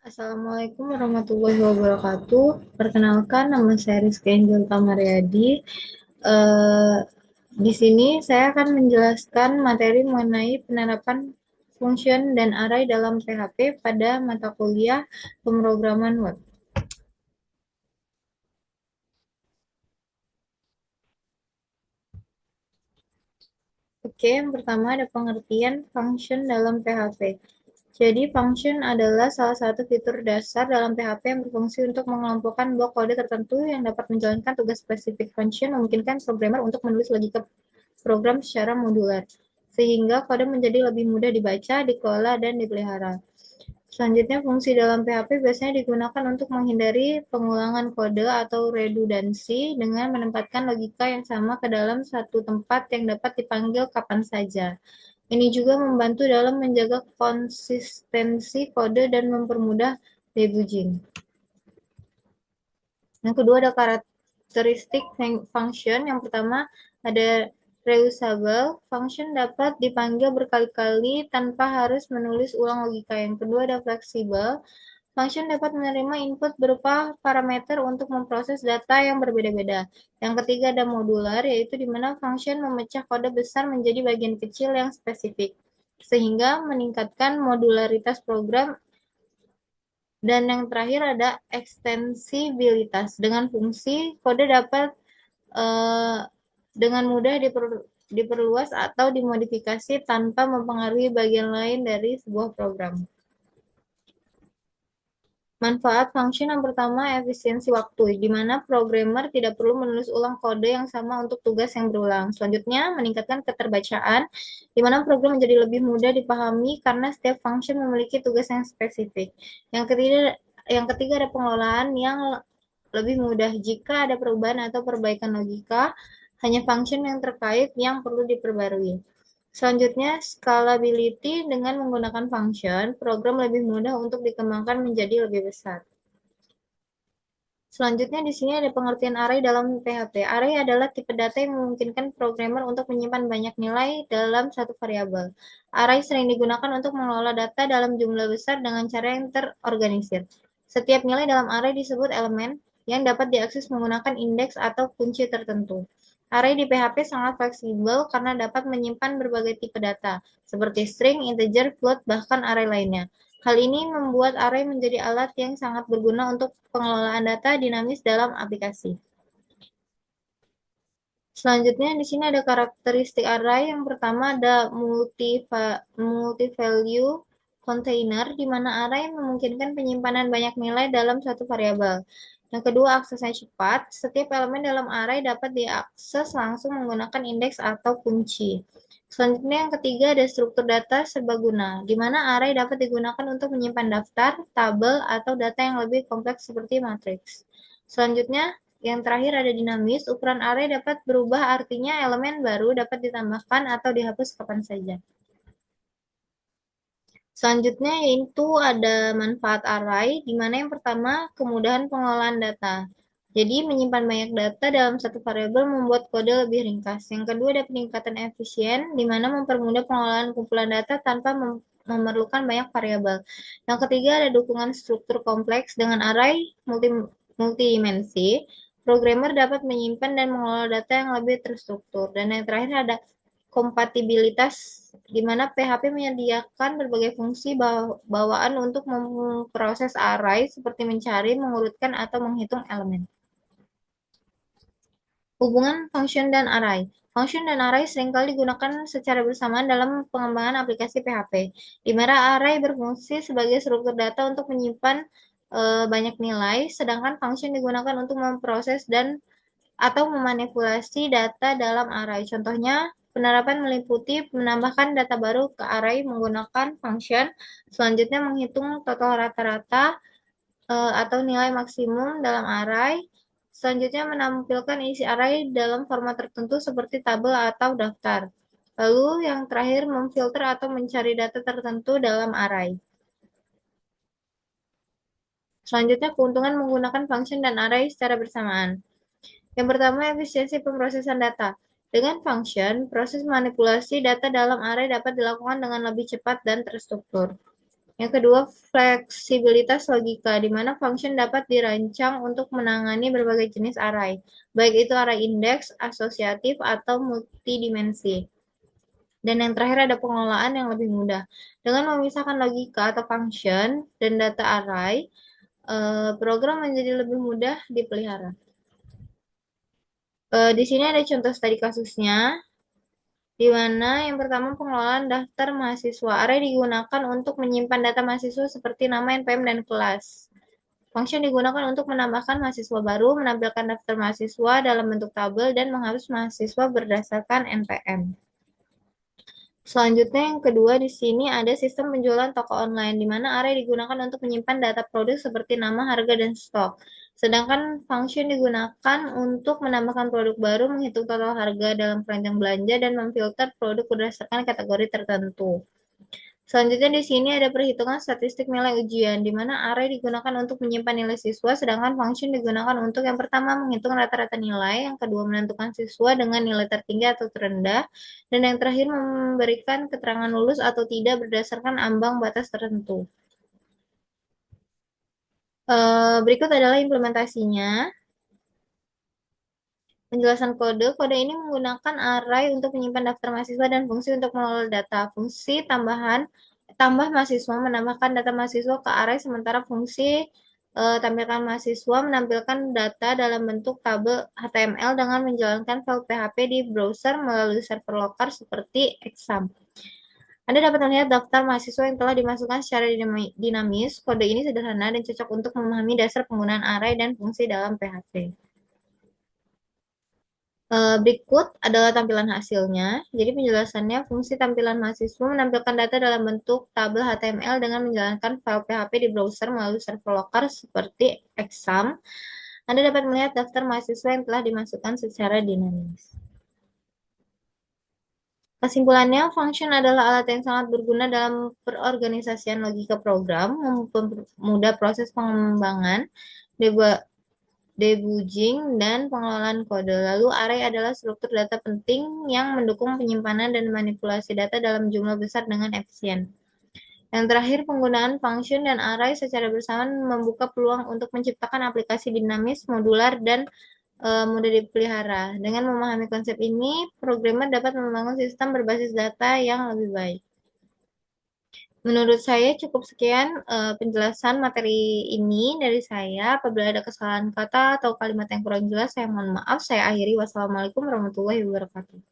Assalamualaikum warahmatullahi wabarakatuh. Perkenalkan, nama saya Rizky Angel Tamaryadi. Eh, di sini saya akan menjelaskan materi mengenai penerapan function dan array dalam PHP pada mata kuliah pemrograman web. Oke, yang pertama ada pengertian function dalam PHP. Jadi, function adalah salah satu fitur dasar dalam PHP yang berfungsi untuk mengelompokkan blok kode tertentu yang dapat menjalankan tugas spesifik. Function memungkinkan programmer untuk menulis logika program secara modular, sehingga kode menjadi lebih mudah dibaca, dikelola, dan dipelihara. Selanjutnya, fungsi dalam PHP biasanya digunakan untuk menghindari pengulangan kode atau redundansi dengan menempatkan logika yang sama ke dalam satu tempat yang dapat dipanggil kapan saja. Ini juga membantu dalam menjaga konsistensi kode dan mempermudah debugging. Yang kedua ada karakteristik function. Yang pertama ada reusable. Function dapat dipanggil berkali-kali tanpa harus menulis ulang logika. Yang kedua ada fleksibel. Function dapat menerima input berupa parameter untuk memproses data yang berbeda-beda. Yang ketiga ada modular, yaitu di mana function memecah kode besar menjadi bagian kecil yang spesifik, sehingga meningkatkan modularitas program. Dan yang terakhir ada ekstensibilitas. Dengan fungsi, kode dapat eh, dengan mudah diperluas atau dimodifikasi tanpa mempengaruhi bagian lain dari sebuah program. Manfaat function yang pertama, efisiensi waktu, di mana programmer tidak perlu menulis ulang kode yang sama untuk tugas yang berulang. Selanjutnya, meningkatkan keterbacaan, di mana program menjadi lebih mudah dipahami karena setiap function memiliki tugas yang spesifik. Yang ketiga ada pengelolaan yang lebih mudah jika ada perubahan atau perbaikan logika, hanya function yang terkait yang perlu diperbarui. Selanjutnya, scalability dengan menggunakan function, program lebih mudah untuk dikembangkan menjadi lebih besar. Selanjutnya di sini ada pengertian array dalam PHP. Array adalah tipe data yang memungkinkan programmer untuk menyimpan banyak nilai dalam satu variabel. Array sering digunakan untuk mengelola data dalam jumlah besar dengan cara yang terorganisir. Setiap nilai dalam array disebut elemen yang dapat diakses menggunakan indeks atau kunci tertentu. Array di PHP sangat fleksibel karena dapat menyimpan berbagai tipe data, seperti string, integer, float, bahkan array lainnya. Hal ini membuat array menjadi alat yang sangat berguna untuk pengelolaan data dinamis dalam aplikasi. Selanjutnya di sini ada karakteristik array. Yang pertama ada multi-value container, di mana array memungkinkan penyimpanan banyak nilai dalam satu variabel. Yang kedua, aksesnya cepat. Setiap elemen dalam array dapat diakses langsung menggunakan indeks atau kunci. Selanjutnya yang ketiga ada struktur data serbaguna, di mana array dapat digunakan untuk menyimpan daftar, tabel, atau data yang lebih kompleks seperti matriks. Selanjutnya, yang terakhir ada dinamis, ukuran array dapat berubah, artinya elemen baru dapat ditambahkan atau dihapus kapan saja. Selanjutnya yaitu ada manfaat array, di mana yang pertama kemudahan pengelolaan data. Jadi menyimpan banyak data dalam satu variabel membuat kode lebih ringkas. Yang kedua ada peningkatan efisien, di mana mempermudah pengelolaan kumpulan data tanpa memerlukan banyak variabel. Yang ketiga ada dukungan struktur kompleks dengan array multidimensi. Programmer dapat menyimpan dan mengelola data yang lebih terstruktur. Dan yang terakhir ada kompatibilitas, di mana PHP menyediakan berbagai fungsi bawaan untuk memproses array seperti mencari, mengurutkan, atau menghitung elemen. Hubungan function dan array. Function dan array seringkali digunakan secara bersamaan dalam pengembangan aplikasi PHP, di mana array berfungsi sebagai struktur data untuk menyimpan banyak nilai, sedangkan function digunakan untuk memproses dan atau memanipulasi data dalam array. Contohnya, penerapan meliputi menambahkan data baru ke array menggunakan function, selanjutnya menghitung total rata-rata atau nilai maksimum dalam array, selanjutnya menampilkan isi array dalam format tertentu seperti tabel atau daftar. Lalu yang terakhir memfilter atau mencari data tertentu dalam array. Selanjutnya keuntungan menggunakan function dan array secara bersamaan. Yang pertama, efisiensi pemrosesan data. Dengan function, proses manipulasi data dalam array dapat dilakukan dengan lebih cepat dan terstruktur. Yang kedua, fleksibilitas logika, di mana function dapat dirancang untuk menangani berbagai jenis array, baik itu array indeks, asosiatif, atau multidimensi. Dan yang terakhir ada pengelolaan yang lebih mudah. Dengan memisahkan logika atau function dan data array, program menjadi lebih mudah dipelihara. Di sini ada contoh studi kasusnya, di mana yang pertama pengelolaan daftar mahasiswa. Array digunakan untuk menyimpan data mahasiswa seperti nama, NPM, dan kelas. Function digunakan untuk menambahkan mahasiswa baru, menampilkan daftar mahasiswa dalam bentuk tabel, dan menghapus mahasiswa berdasarkan NPM. Selanjutnya yang kedua di sini ada sistem penjualan toko online, di mana array digunakan untuk menyimpan data produk seperti nama, harga, dan stok. Sedangkan function digunakan untuk menambahkan produk baru, menghitung total harga dalam keranjang belanja, dan memfilter produk berdasarkan kategori tertentu. Selanjutnya di sini ada perhitungan statistik nilai ujian, di mana array digunakan untuk menyimpan nilai siswa, sedangkan function digunakan untuk yang pertama menghitung rata-rata nilai, yang kedua menentukan siswa dengan nilai tertinggi atau terendah, dan yang terakhir memberikan keterangan lulus atau tidak berdasarkan ambang batas tertentu. Berikut adalah implementasinya. Penjelasan kode. Kode ini menggunakan array untuk menyimpan daftar mahasiswa dan fungsi untuk mengelola data. Fungsi tambah mahasiswa menambahkan data mahasiswa ke array, sementara fungsi tampilkan mahasiswa menampilkan data dalam bentuk tabel HTML dengan menjalankan file PHP di browser melalui server lokal seperti exam. Anda dapat melihat daftar mahasiswa yang telah dimasukkan secara dinamis. Kode ini sederhana dan cocok untuk memahami dasar penggunaan array dan fungsi dalam PHP. Berikut adalah tampilan hasilnya. Jadi penjelasannya, fungsi tampilan mahasiswa menampilkan data dalam bentuk tabel HTML dengan menjalankan file PHP di browser melalui server lokal seperti exam. Anda dapat melihat daftar mahasiswa yang telah dimasukkan secara dinamis. Kesimpulannya, function adalah alat yang sangat berguna dalam perorganisasian logika program, mempermudah proses pengembangan, debugging, dan pengelolaan kode. Lalu, array adalah struktur data penting yang mendukung penyimpanan dan manipulasi data dalam jumlah besar dengan efisien. Yang terakhir, penggunaan function dan array secara bersamaan membuka peluang untuk menciptakan aplikasi dinamis, modular, dan mudah dipelihara. Dengan memahami konsep ini, programmer dapat membangun sistem berbasis data yang lebih baik. Menurut saya cukup sekian penjelasan materi ini dari saya. Apabila ada kesalahan kata atau kalimat yang kurang jelas, saya mohon maaf. Saya akhiri. Wassalamualaikum warahmatullahi wabarakatuh.